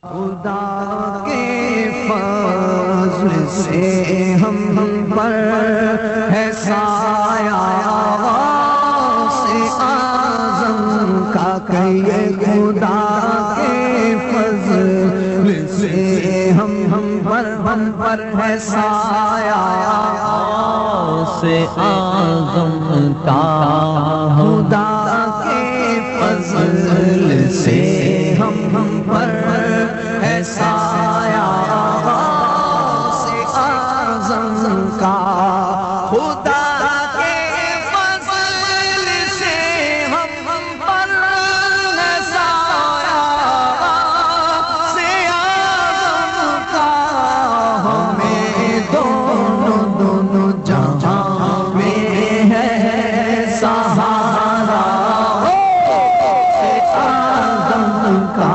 خدا کے فضل سے ہم پر ہے سایہ سے اعظم کا کہیے خدا کے فضل سے ہم پر ہے سایہ سے اعظم کا خدا کے فضل سے ہم پر ہے سایہ سے اعظم کا خدا کے فضل سے ہم پر ہے سایہ سے اعظم کا ہمیں دونوں جہاں میں ہے سہارا سے اعظم کا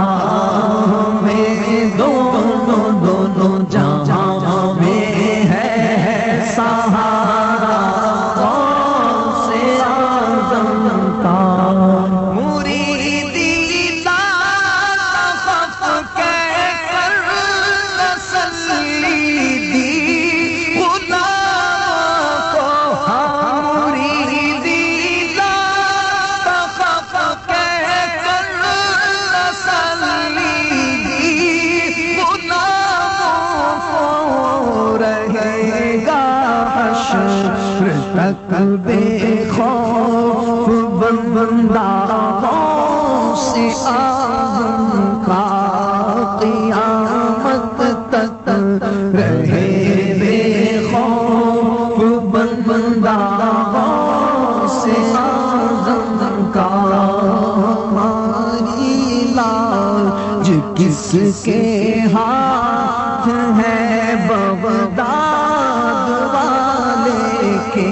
دونوں جہاں میں ہے سہارا سے اعظم کا مریدی تخف کہہ کر تسلی دی خدا کو مریدی تخف کہہ کر تسلی رہے گا حشر تک بے خوف بندہ سے اعظم کا قیامت تک رہے بے خوف بندہ سے اعظم کا ہماری لاج کس کے ہاتھ ہے بغداد والے کے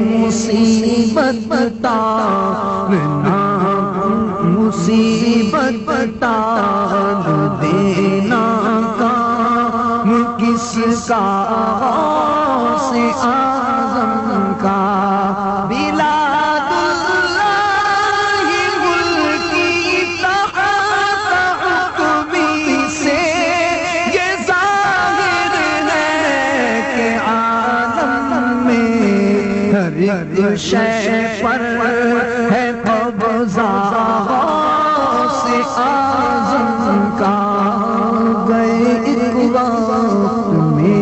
مصیبت ٹالنا مصیبت ٹال دینا کام کس کا سے اعظم کا بلاد اللہ ملکی تحت حکمی سے یہ ظاہر ہے کہ عالم میں ہر ایک شے پر ہے قبضہ سے اعظم کا گئے ایک وقت میں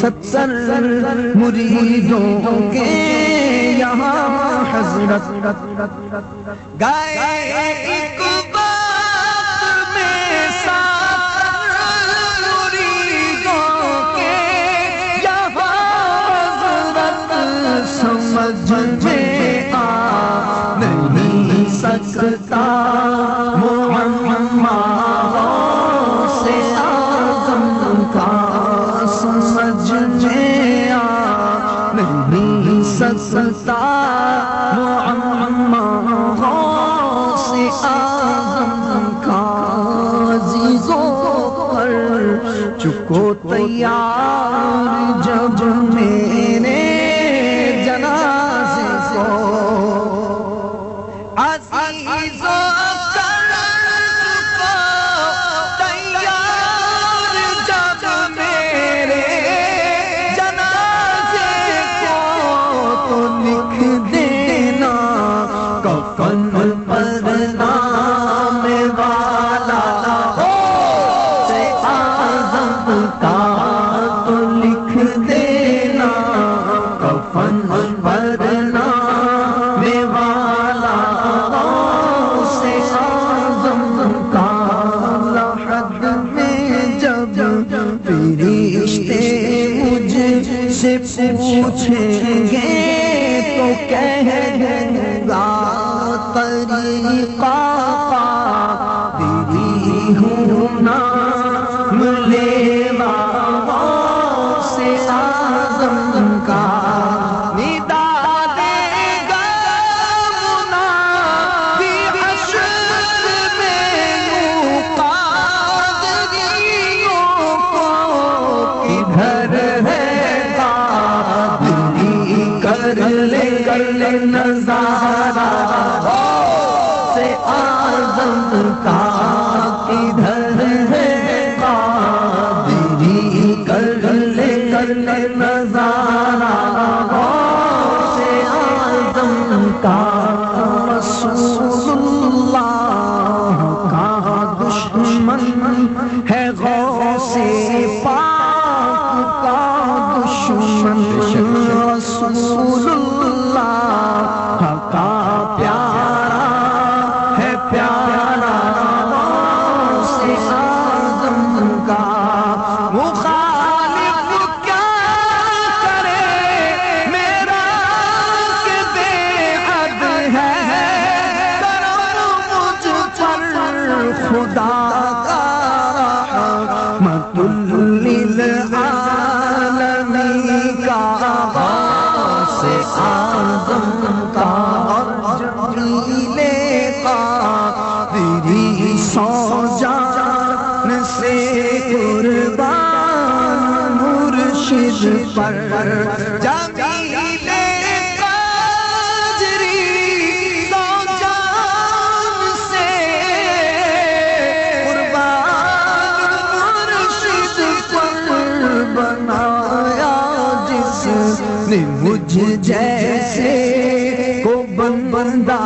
70 مریدوں کے یہاں حضرت گئے ایک وقت میں 70 مریدوں کے یہاں حضرت سمجھ میں آ نہیں سکتا محمد سے اعظم کا سمجھ میں آ نہیں سکتا محمد سے اعظم کا عزیزوں پر چکو تیار جب میرے جنازے کو عزیزوں سے پوچھیں گے تو کہہ دوں گا طریقہ تیری ہوں نام لیوا سے اعظم کا ندا دے گا منادی حشر میں یوں قادریوں کو کدھر ہے کر لے نظارہ سے اعظم کا کدھر ہے نظارہ غوث اعظم کا رسول اللہ کا دشمن ہے غوث پاک کا دشمن رسول اللہ کا پیارا ہے پیارا غوث اعظم کا مخالف کیا کرے میرا کہ بے حد ہے کرم مجھ پر خدا کا رحمت للعالمین کا غوث اعظم کا جبریل قادری سو جان سے قربان مرشد پر جمیل قادری سو جان سے قربان مرشد پر بنایا جس نے مجھ جیسے کو بندہ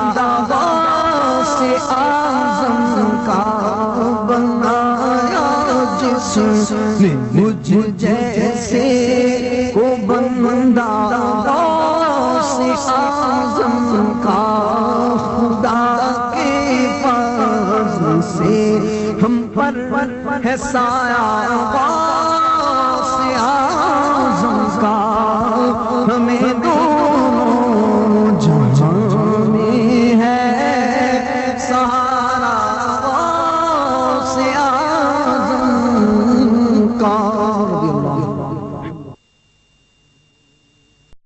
غوث اعظم کا بنایا جس نے مجھ جیسے کو بندہ غوث اعظم کا خدا کے فضل سے ہم پر ہے سایہ غوث اعظم کا ہمیں